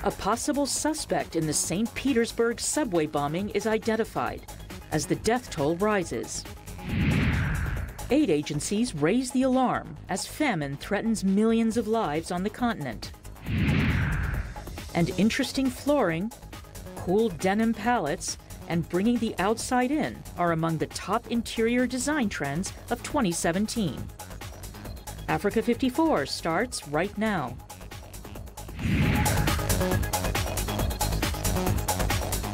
A possible suspect in the St. Petersburg subway bombing is identified as the death toll rises. Aid agencies raise the alarm as famine threatens millions of lives on the continent. And interesting flooring, cool denim palettes, and bringing the outside in are among the top interior design trends of 2017. Africa 54 starts right now.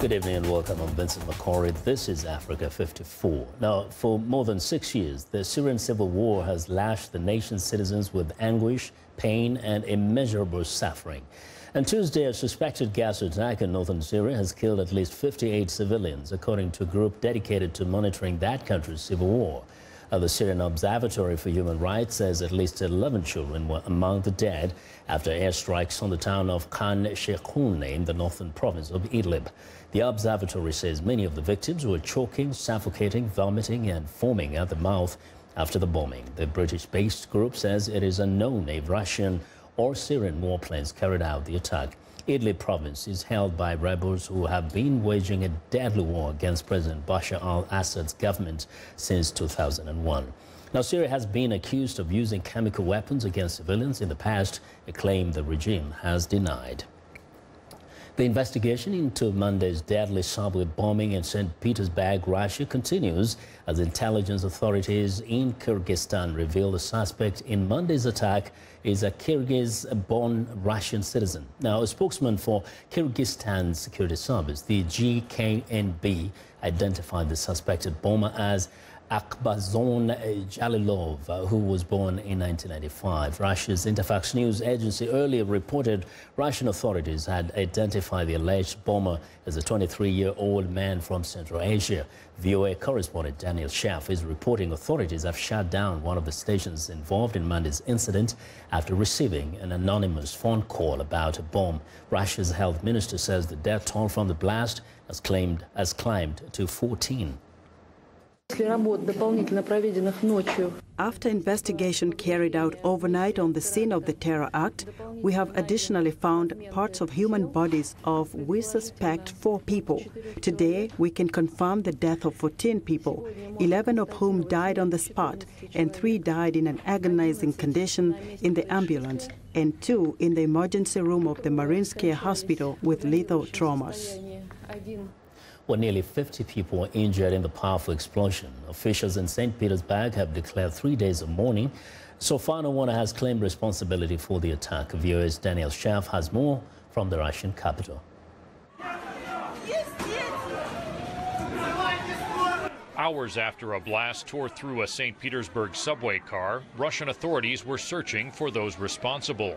Good evening and welcome. I'm Vincent McCory. This is Africa 54. Now, for more than 6 years, the Syrian civil war has lashed the nation's citizens with anguish, pain, and immeasurable suffering. And Tuesday, a suspected gas attack in northern Syria has killed at least 58 civilians, according to a group dedicated to monitoring that country's civil war. The Syrian Observatory for Human Rights says at least 11 children were among the dead after airstrikes on the town of Khan Sheikhoun in the northern province of Idlib. The observatory says many of the victims were choking, suffocating, vomiting and foaming at the mouth after the bombing. The British-based group says it is unknown if Russian or Syrian warplanes carried out the attack. Idlib province is held by rebels who have been waging a deadly war against President Bashar al-Assad's government since 2001. Now, Syria has been accused of using chemical weapons against civilians in the past, a claim the regime has denied. The investigation into Monday's deadly subway bombing in St. Petersburg, Russia, continues as intelligence authorities in Kyrgyzstan reveal the suspect in Monday's attack is a Kyrgyz-born Russian citizen. Now, a spokesman for Kyrgyzstan's security service, the GKNB, identified the suspected bomber as Akbazon Jalilov, who was born in 1995. Russia's Interfax news agency earlier reported Russian authorities had identified the alleged bomber as a 23-year-old man from Central Asia. VOA correspondent Daniel Schaff is reporting authorities have shut down one of the stations involved in Monday's incident after receiving an anonymous phone call about a bomb. Russia's health minister says the death toll from the blast has climbed to 14. After investigation carried out overnight on the scene of the terror act, we have additionally found parts of human bodies of, we suspect, 4 people. Today, we can confirm the death of 14 people, 11 of whom died on the spot, and 3 died in an agonizing condition in the ambulance, and 2 in the emergency room of the Mariinsky Hospital with lethal traumas. Well, nearly 50 people were injured in the powerful explosion. Officials in St. Petersburg have declared 3 days of mourning. So far, no one has claimed responsibility for the attack. VOA's Daniel Schaff has more from the Russian capital. Hours after a blast tore through a St. Petersburg subway car, Russian authorities were searching for those responsible.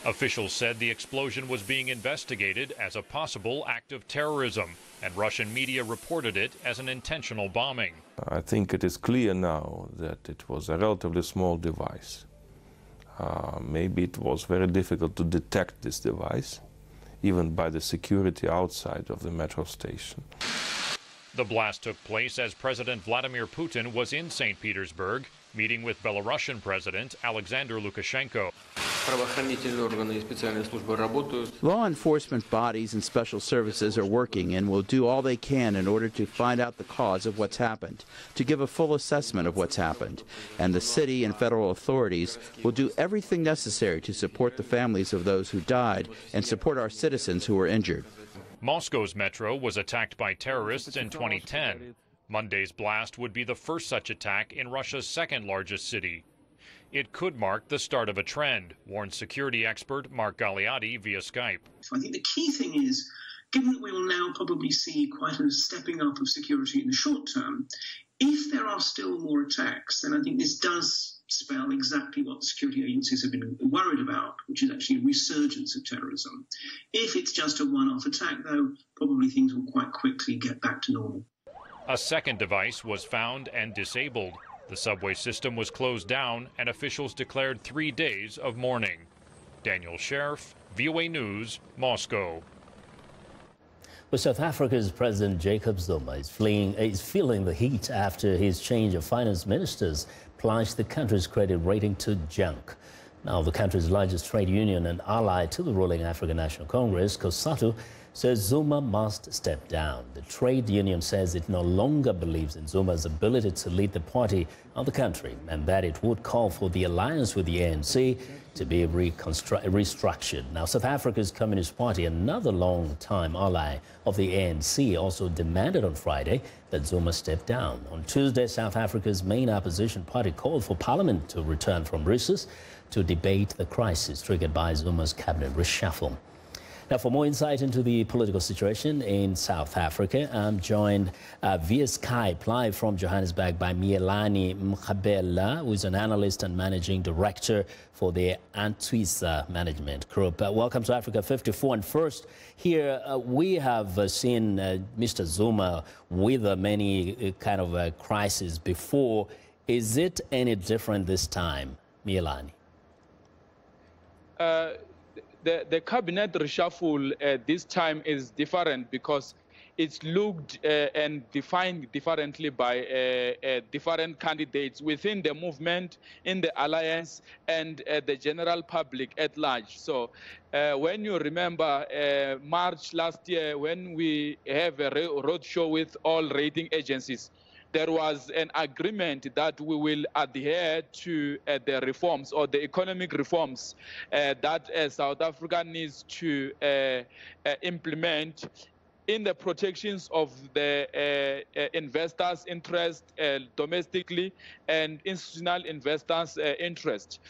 Officials said the explosion was being investigated as a possible act of terrorism, and Russian media reported it as an intentional bombing. I think it is clear now that it was a relatively small device. Maybe it was very difficult to detect this device, even by the security outside of the metro station. The blast took place as President Vladimir Putin was in St. Petersburg, meeting with Belarusian President Alexander Lukashenko. Law enforcement bodies and special services are working and will do all they can in order to find out the cause of what's happened, to give a full assessment of what's happened. And the city and federal authorities will do everything necessary to support the families of those who died and support our citizens who were injured. Moscow's metro was attacked by terrorists in 2010. Monday's blast would be the first such attack in Russia's second-largest city. It could mark the start of a trend, warned security expert Mark Galeotti via Skype. So I think the key thing is, given that we will now probably see quite a stepping up of security in the short term, if there are still more attacks, then I think this does spell exactly what the security agencies have been worried about, which is actually a resurgence of terrorism. If it's just a one-off attack, though, probably things will quite quickly get back to normal. A second device was found and disabled. The subway system was closed down, and officials declared 3 days of mourning. Daniel Schaff, VOA News, Moscow. Well, South Africa's President Jacob Zuma is feeling the heat after his change of finance ministers plunged the country's credit rating to junk. Now, the country's largest trade union and ally to the ruling African National Congress, COSATU, says Zuma must step down. The trade union says it no longer believes in Zuma's ability to lead the party of the country and that it would call for the alliance with the ANC to be restructured. Now, South Africa's Communist Party, another long-time ally of the ANC, also demanded on Friday that Zuma step down. On Tuesday, South Africa's main opposition party called for Parliament to return from recess to debate the crisis triggered by Zuma's cabinet reshuffle. Now, for more insight into the political situation in South Africa, I'm joined via Skype live from Johannesburg by Mielani Mkhabela, who is an analyst and managing director for the Antwisa Management Group. Welcome to Africa 54. And first, here we have seen Mr. Zuma with many kind of crises before. Is it any different this time, Mielani? The cabinet reshuffle this time is different because it's looked and defined differently by different candidates within the movement, in the alliance, and the general public at large. So when you remember March last year, when we have a roadshow with all rating agencies, there was an agreement that we will adhere to the reforms or the economic reforms that South Africa needs to implement in the protections of the investors' interest domestically and institutional investors' interest.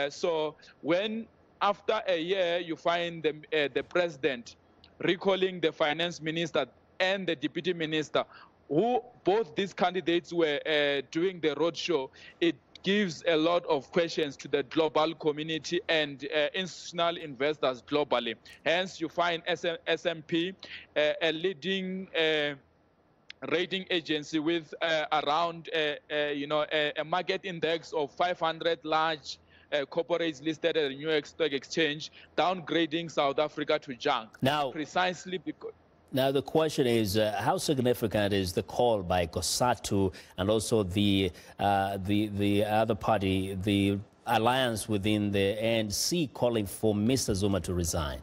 So when after a year you find the president recalling the finance minister and the deputy minister, who both these candidates were doing the roadshow, it gives a lot of questions to the global community and institutional investors globally. Hence, you find S&P, a leading rating agency with around a market index of 500 large corporates listed at the New York Stock Exchange, downgrading South Africa to junk. Now, precisely because. Now, the question is, how significant is the call by COSATU and also the other party, the alliance within the ANC, calling for Mr. Zuma to resign?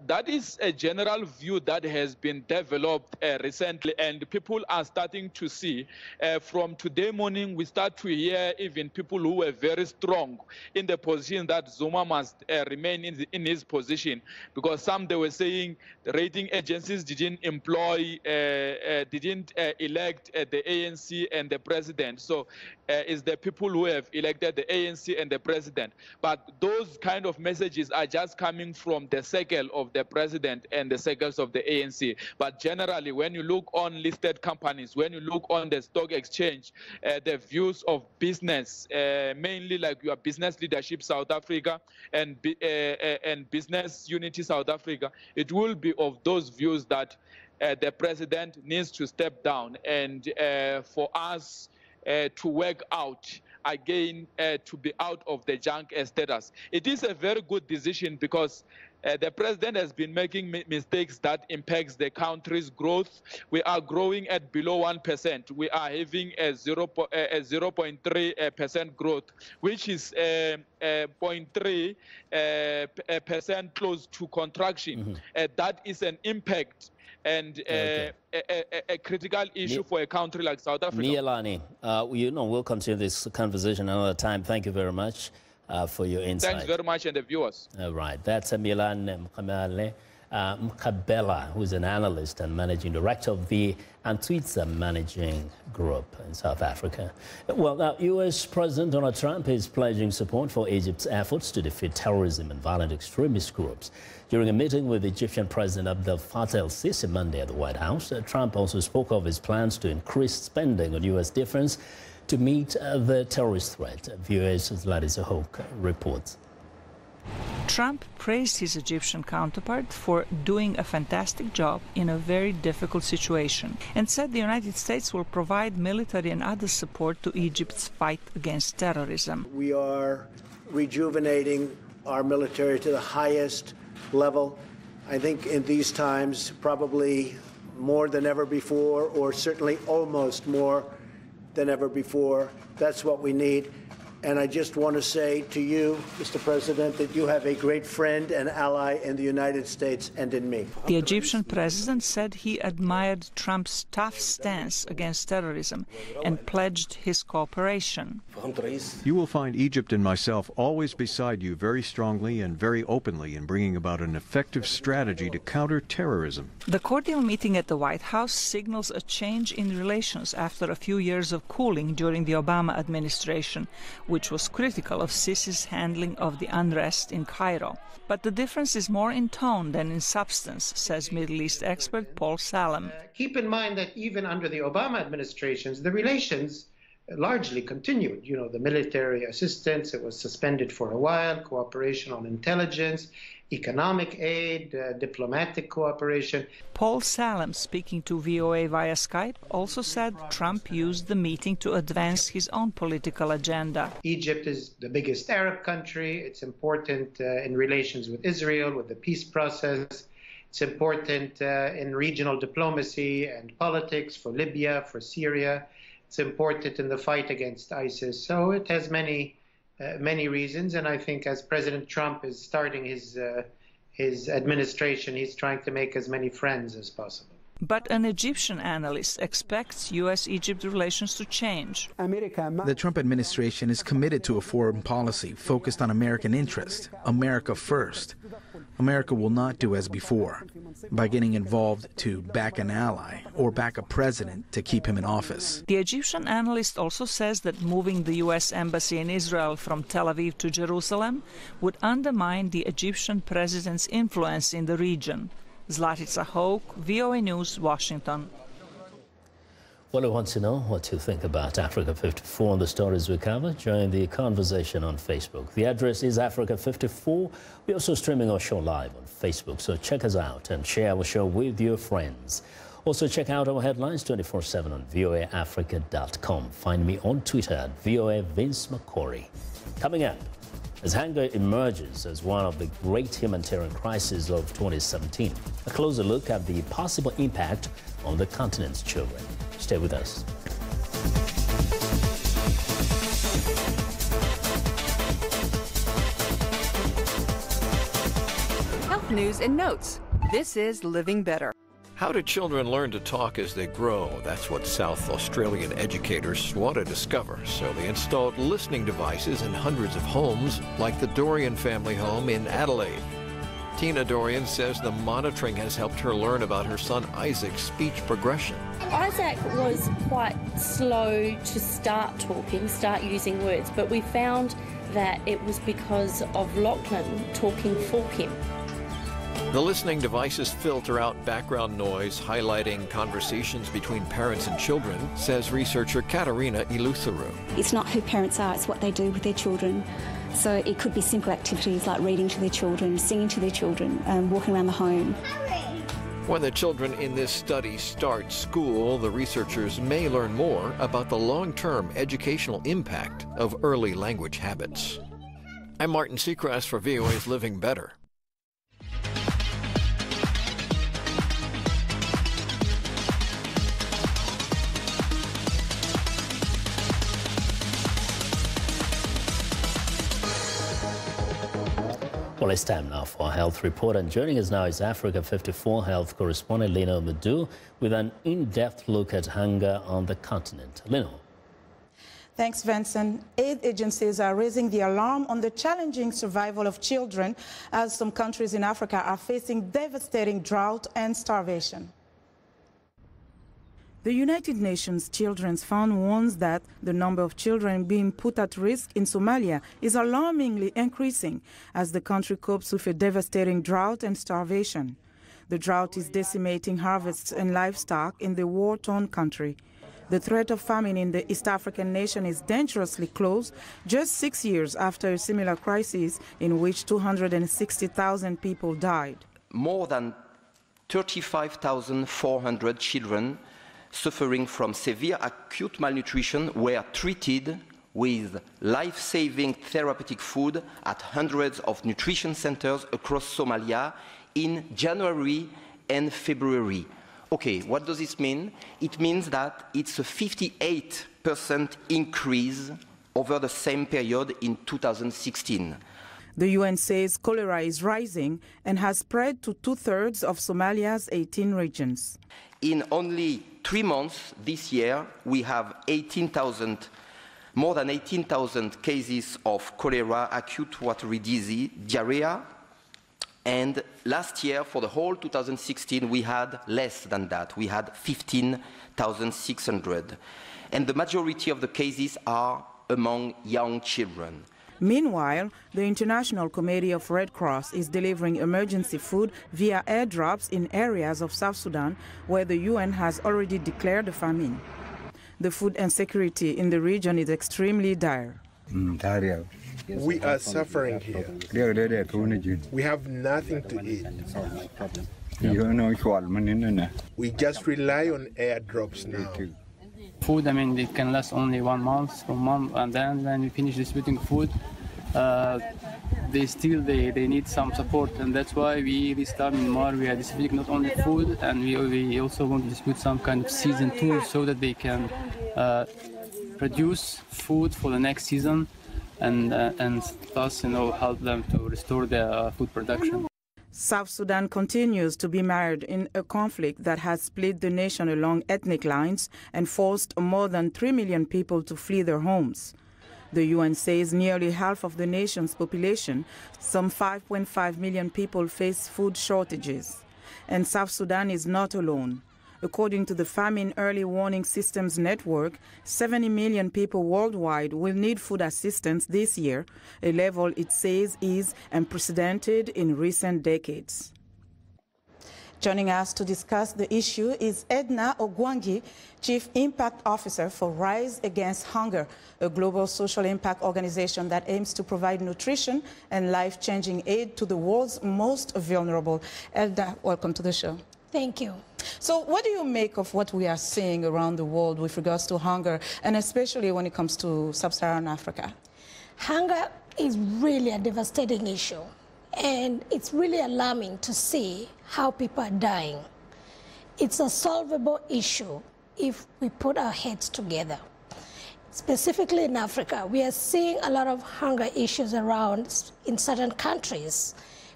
That is a general view that has been developed recently, and people are starting to see. From today morning, we start to hear even people who were very strong in the position that Zuma must remain in his position, because some they were saying the rating agencies didn't employ, didn't elect the ANC and the president. So it's the people who have elected the ANC and the president. But those kind of messages are just coming from the circle of the president and the circles of the ANC. But generally, when you look on listed companies, when you look on the stock exchange, the views of business, mainly like your Business Leadership South Africa and Business Unity South Africa, it will be of those views that the president needs to step down, and for us to work out again to be out of the junk status. It is a very good decision because the president has been making mistakes that impacts the country's growth. We are growing at below 1%. We are having a 0.3% growth, which is 0.3% close to contraction. That is an impact and a critical issue for a country like South Africa. Mielani, we'll continue this conversation another time. Thank you very much for your insight. Thanks very much, and the viewers. All right, that's Mielani Mkhabela, who's an analyst and managing director of the Antwisa Managing Group in South Africa. Well, now, U.S. President Donald Trump is pledging support for Egypt's efforts to defeat terrorism and violent extremist groups. During a meeting with Egyptian President Abdel Fattah el-Sisi Monday at the White House, Trump also spoke of his plans to increase spending on U.S. defense to meet the terrorist threat. VOA's Larissa Hoke reports. Trump praised his Egyptian counterpart for doing a fantastic job in a very difficult situation and said the United States will provide military and other support to Egypt's fight against terrorism. We are rejuvenating our military to the highest level. I think in these times, probably more than ever before, or certainly almost more than ever before. That's what we need. And I just want to say to you, Mr. President, that you have a great friend and ally in the United States and in me. The Egyptian president said he admired Trump's tough stance against terrorism and pledged his cooperation. You will find Egypt and myself always beside you very strongly and very openly in bringing about an effective strategy to counter terrorism. The cordial meeting at the White House signals a change in relations after a few years of cooling during the Obama administration, which was critical of Sisi's handling of the unrest in Cairo. But the difference is more in tone than in substance, says Middle East expert Paul Salem. Keep in mind that even under the Obama administrations, the relations largely continued. You know, the military assistance, it was suspended for a while, cooperation on intelligence, economic aid, diplomatic cooperation. Paul Salem, speaking to VOA via Skype, also said Trump used the meeting to advance his own political agenda. Egypt is the biggest Arab country. It's important in relations with Israel, with the peace process. It's important in regional diplomacy and politics for Libya, for Syria. It's important in the fight against ISIS. So it has many reasons, and I think as President Trump is starting his administration, he's trying to make as many friends as possible. But an Egyptian analyst expects U.S.-Egypt relations to change. The Trump administration is committed to a foreign policy focused on American interest, America first. America will not do as before, by getting involved to back an ally or back a president to keep him in office. The Egyptian analyst also says that moving the U.S. embassy in Israel from Tel Aviv to Jerusalem would undermine the Egyptian president's influence in the region. Zlatica Hoke, VOA News, Washington. Well, we want to know what you think about Africa 54 and the stories we cover. Join the conversation on Facebook. The address is Africa 54. We're also streaming our show live on Facebook, so check us out and share our show with your friends. Also, check out our headlines 24/7 on voaafrica.com. Find me on Twitter at VOA Vince McCory. Coming up, as hunger emerges as one of the great humanitarian crises of 2017, a closer look at the possible impact on the continent's children. Stay with us. Health news and notes. This is Living Better. How do children learn to talk as they grow? That's what South Australian educators want to discover. So they installed listening devices in hundreds of homes, like the Dorian family home in Adelaide. Tina Dorian says the monitoring has helped her learn about her son Isaac's speech progression. Isaac was quite slow to start talking, start using words, but we found that it was because of Lachlan talking for him. The listening devices filter out background noise, highlighting conversations between parents and children, says researcher Katerina Iluthuru. It's not who parents are, it's what they do with their children. So it could be simple activities like reading to their children, singing to their children, walking around the home. When the children in this study start school, the researchers may learn more about the long-term educational impact of early language habits. I'm Martin Seacrest for VOA's Living Better. Well, it's time now for our health report, and joining us now is Africa 54 health correspondent Lino Madu with an in-depth look at hunger on the continent. Lino. Thanks, Vincent. Aid agencies are raising the alarm on the challenging survival of children as some countries in Africa are facing devastating drought and starvation. The United Nations Children's Fund warns that the number of children being put at risk in Somalia is alarmingly increasing as the country copes with a devastating drought and starvation. The drought is decimating harvests and livestock in the war-torn country. The threat of famine in the East African nation is dangerously close, just 6 years after a similar crisis in which 260,000 people died. More than 35,400 children suffering from severe acute malnutrition were treated with life-saving therapeutic food at hundreds of nutrition centers across Somalia in January and February. Okay, what does this mean? It means that it's a 58% increase over the same period in 2016. The UN says cholera is rising and has spread to 2/3 of Somalia's 18 regions. In only 3 months this year, we have more than 18,000 cases of cholera, acute watery disease, diarrhea, and last year, for the whole 2016, we had less than that. We had 15,600. And the majority of the cases are among young children. Meanwhile, the International Committee of Red Cross is delivering emergency food via airdrops in areas of South Sudan where the UN has already declared a famine. The food insecurity in the region is extremely dire. We are suffering here. We have nothing to eat. We just rely on airdrops now. Food, I mean, it can last only 1 month, and then when we finish distributing food, they need some support, and that's why this time in Mar we are distributing not only food, and we also want to distribute some kind of season tools so that they can produce food for the next season, and thus, help them to restore their food production. South Sudan continues to be mired in a conflict that has split the nation along ethnic lines and forced more than 3 million people to flee their homes. The UN says nearly half of the nation's population, some 5.5 million people, face food shortages. And South Sudan is not alone. According to the Famine Early Warning Systems Network, 70 million people worldwide will need food assistance this year, a level it says is unprecedented in recent decades. Joining us to discuss the issue is Edna Ogwangi, Chief Impact Officer for Rise Against Hunger, a global social impact organization that aims to provide nutrition and life-changing aid to the world's most vulnerable. Edna, welcome to the show. Thank you. So what do you make of what we are seeing around the world with regards to hunger, and especially when it comes to sub-Saharan Africa? Hunger is really a devastating issue, and it's really alarming to see how people are dying. It's a solvable issue if we put our heads together. Specifically in Africa, we are seeing a lot of hunger issues around in certain countries,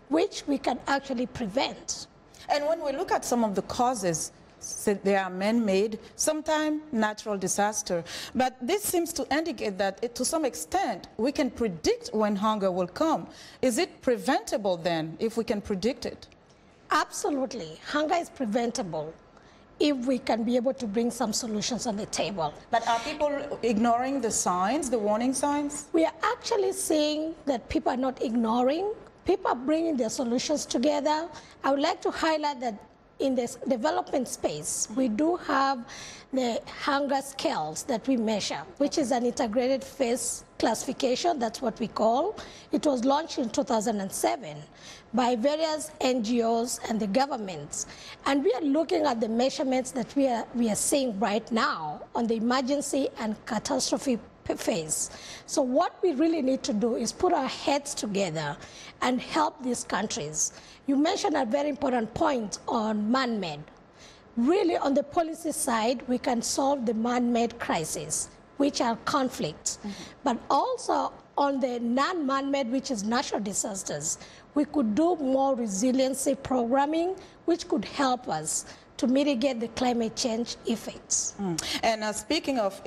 which we can actually prevent. And when we look at some of the causes, they are man-made, sometimes natural disaster. But this seems to indicate that to some extent we can predict when hunger will come. Is it preventable then, if we can predict it? Absolutely. Hunger is preventable if we can be able to bring some solutions on the table. But are people ignoring the signs, the warning signs? We are actually seeing that people are not ignoring. People are bringing their solutions together. I would like to highlight that in this development space, we do have the hunger scales that we measure, which is an integrated phase classification. That's what we call. It was launched in 2007 by various NGOs and the governments. And we are looking at the measurements that we are seeing right now on the emergency and catastrophe phase. So what we really need to do is put our heads together and help these countries. You mentioned a very important point on man-made. Really, on the policy side, we can solve the man-made crisis, which are conflicts. But also on the non-man-made, which is natural disasters, we could do more resiliency programming, which could help us to mitigate the climate change effects. And speaking of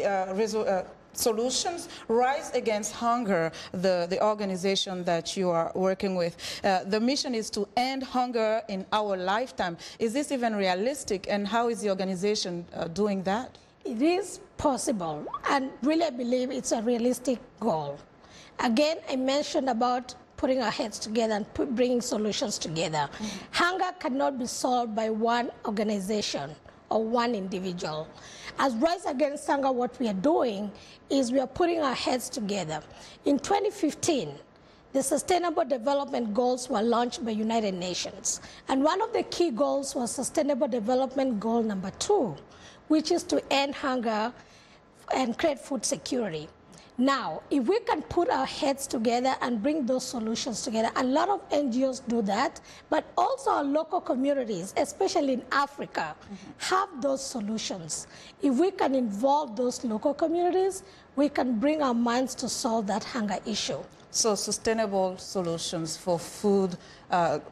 solutions, Rise Against Hunger, the organization that you are working with, the mission is to end hunger in our lifetime. Is this even realistic, and how is the organization doing that? It is possible, and really I believe it's a realistic goal. Again, I mentioned about putting our heads together and bringing solutions together. Hunger cannot be solved by one organization or one individual. As Rise Against Hunger, what we are doing is we are putting our heads together. In 2015, the Sustainable Development Goals were launched by United Nations. And one of the key goals was Sustainable Development Goal number 2, which is to end hunger and create food security. Now, if we can put our heads together and bring those solutions together, a lot of NGOs do that, but also our local communities, especially in Africa, have those solutions. If we can involve those local communities, we can bring our minds to solve that hunger issue. So sustainable solutions for food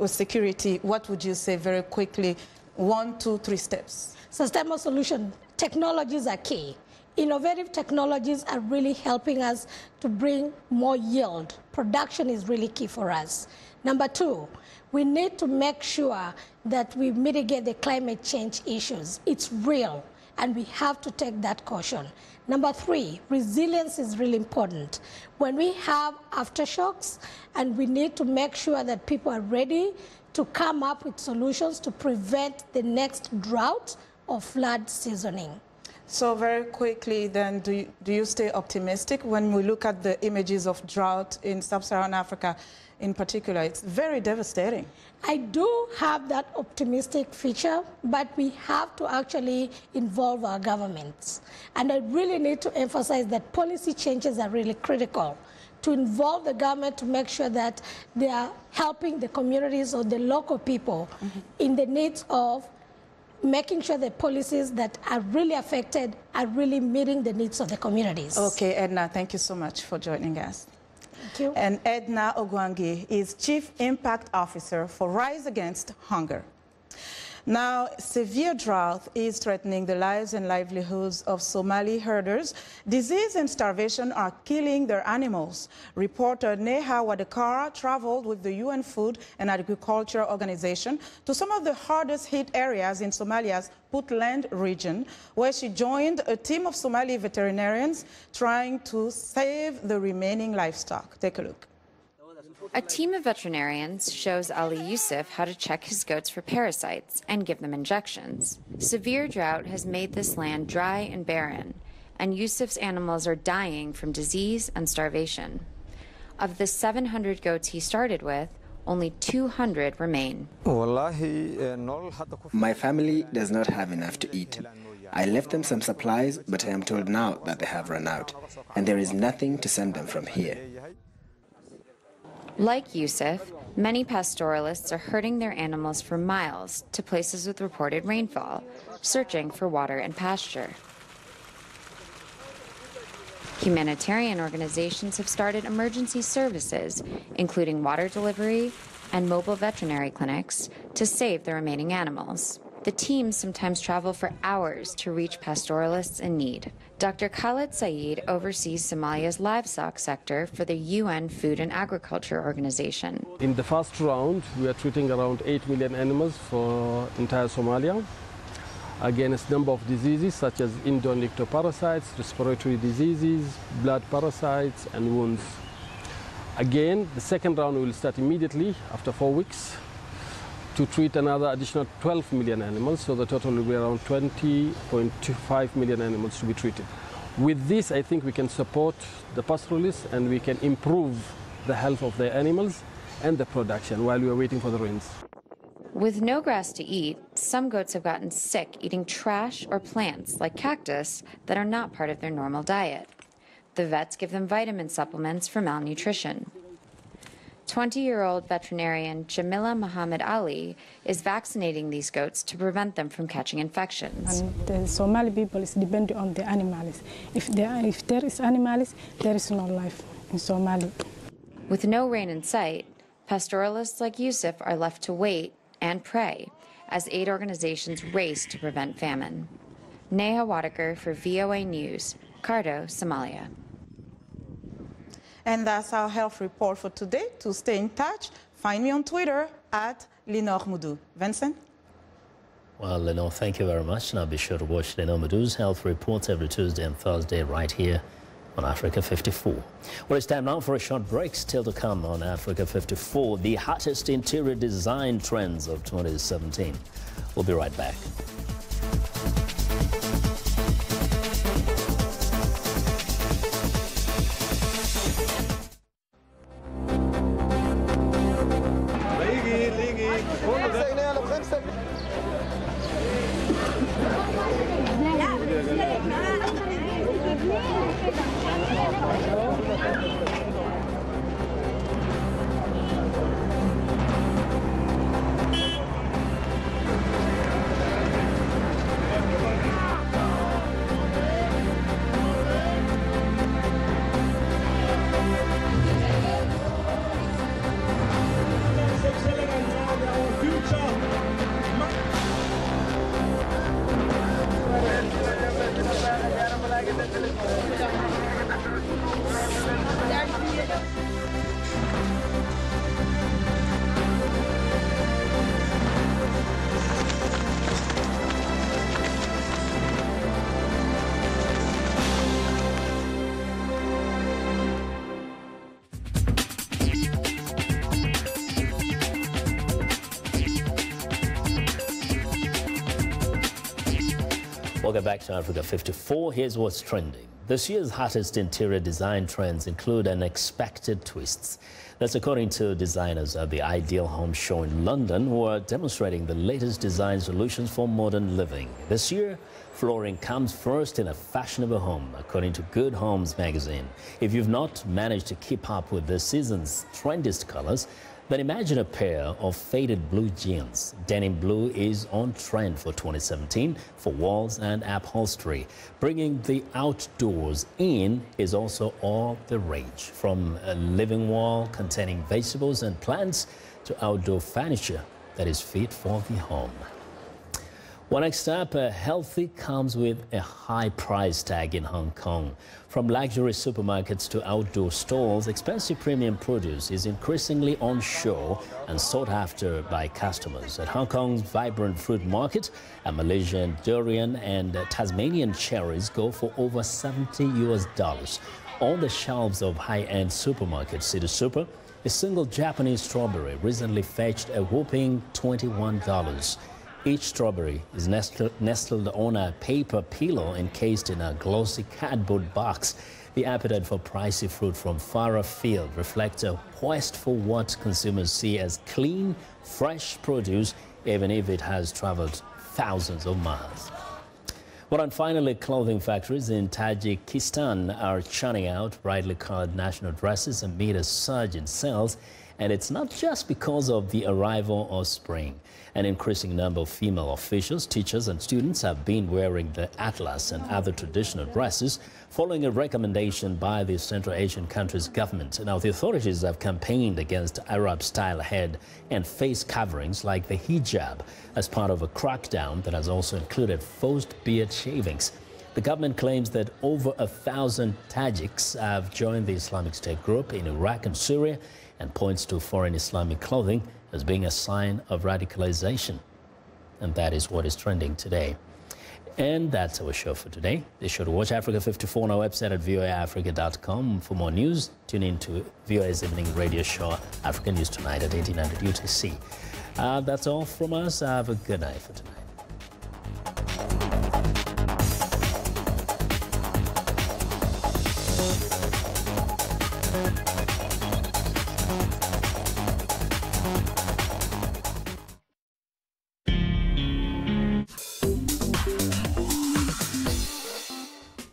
security, what would you say very quickly, 1, 2, 3 steps? Sustainable solution, technologies are key. Innovative technologies are really helping us to bring more yield. Production is really key for us. Number 2, we need to make sure that we mitigate the climate change issues. It's real, and we have to take that caution. Number 3, resilience is really important. When we have aftershocks, and we need to make sure that people are ready to come up with solutions to prevent the next drought or flood seasoning. So very quickly then, do you stay optimistic when we look at the images of drought in sub-Saharan Africa in particular? It's very devastating. I do have that optimistic feature, but we have to actually involve our governments. And I really need to emphasize that policy changes are really critical, to involve the government to make sure that they are helping the communities or the local people in the needs of making sure the policies that are really affected are really meeting the needs of the communities. Okay, Edna, thank you so much for joining us. Thank you. And Edna Ogwangi is Chief Impact Officer for Rise Against Hunger. Now, severe drought is threatening the lives and livelihoods of Somali herders. Disease and starvation are killing their animals. Reporter Neha Wadekara traveled with the UN Food and Agriculture Organization to some of the hardest hit areas in Somalia's Puntland region, where she joined a team of Somali veterinarians trying to save the remaining livestock. Take a look. A team of veterinarians shows Ali Yusuf how to check his goats for parasites and give them injections. Severe drought has made this land dry and barren, and Yusuf's animals are dying from disease and starvation. Of the 700 goats he started with, only 200 remain. My family does not have enough to eat. I left them some supplies, but I am told now that they have run out, and there is nothing to send them from here. Like Yusuf, many pastoralists are herding their animals for miles to places with reported rainfall, searching for water and pasture. Humanitarian organizations have started emergency services, including water delivery and mobile veterinary clinics, to save the remaining animals. The teams sometimes travel for hours to reach pastoralists in need. Dr. Khaled Saeed oversees Somalia's livestock sector for the UN Food and Agriculture Organization. In the first round, we are treating around 8 million animals for entire Somalia against a number of diseases such as indolent ectoparasites, respiratory diseases, blood parasites, and wounds. Again, the second round will start immediately after 4 weeks to treat another additional 12 million animals, so the total will be around 20.25 million animals to be treated. With this, I think we can support the pastoralists and we can improve the health of the animals and the production while we are waiting for the rains. With no grass to eat, some goats have gotten sick eating trash or plants like cactus that are not part of their normal diet. The vets give them vitamin supplements for malnutrition. 20-year-old veterinarian Jamila Muhammad Ali is vaccinating these goats to prevent them from catching infections. And the Somali people is dependent on the animals. If there is animals, there is no life in Somalia. With no rain in sight, pastoralists like Yusuf are left to wait and pray as aid organizations race to prevent famine. Neha Wadekar for VOA News, Kardo, Somalia. And that's our health report for today. To stay in touch, find me on Twitter at Lenore Moudou. Vincent? Well, Lenore, thank you very much. Now be sure to watch Lenore Moudou's health reports every Tuesday and Thursday right here on Africa 54. Well, it's time now for a short break. Still to come on Africa 54, the hottest interior design trends of 2017. We'll be right back. Welcome back to Africa 54. Here's what's trending. This year's hottest interior design trends include unexpected twists. That's according to designers at the Ideal Home Show in London, who are demonstrating the latest design solutions for modern living. This year, flooring comes first in a fashionable home, according to Good Homes magazine. If you've not managed to keep up with this season's trendiest colors, then imagine a pair of faded blue jeans. Denim blue is on trend for 2017 for walls and upholstery. Bringing the outdoors in is also all the rage, from a living wall containing vegetables and plants to outdoor furniture that is fit for the home. Well, next up, healthy comes with a high price tag in Hong Kong. From luxury supermarkets to outdoor stalls, expensive premium produce is increasingly on show and sought after by customers. At Hong Kong's vibrant fruit market, a Malaysian durian and Tasmanian cherries go for over $70. On the shelves of high-end supermarket City Super, a single Japanese strawberry recently fetched a whopping $21. Each strawberry is nestled on a paper pillow encased in a glossy cardboard box. The appetite for pricey fruit from far afield reflects a quest for what consumers see as clean, fresh produce, even if it has traveled thousands of miles. Well, and finally, clothing factories in Tajikistan are churning out brightly colored national dresses amid a surge in sales. And it's not just because of the arrival of spring. An increasing number of female officials, teachers and students have been wearing the atlas and other traditional dresses following a recommendation by the Central Asian country's government. Now, the authorities have campaigned against Arab-style head and face coverings like the hijab as part of a crackdown that has also included forced beard shavings. The government claims that over 1,000 Tajiks have joined the Islamic State group in Iraq and Syria, and points to foreign Islamic clothing as being a sign of radicalization. And that is what is trending today. And that's our show for today. Be sure to watch Africa 54 on our website at voaafrica.com. For more news, tune in to VOA's evening radio show, African News Tonight at 1800 UTC. That's all from us. Have a good night for tonight.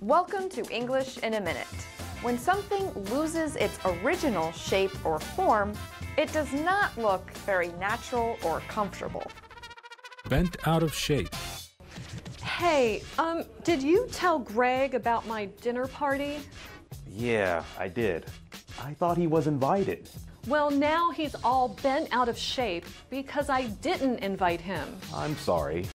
Welcome to English in a Minute. When something loses its original shape or form, it does not look very natural or comfortable. Bent out of shape. Hey, did you tell Greg about my dinner party? Yeah, I did. I thought he was invited. Well, now he's all bent out of shape because I didn't invite him. I'm sorry.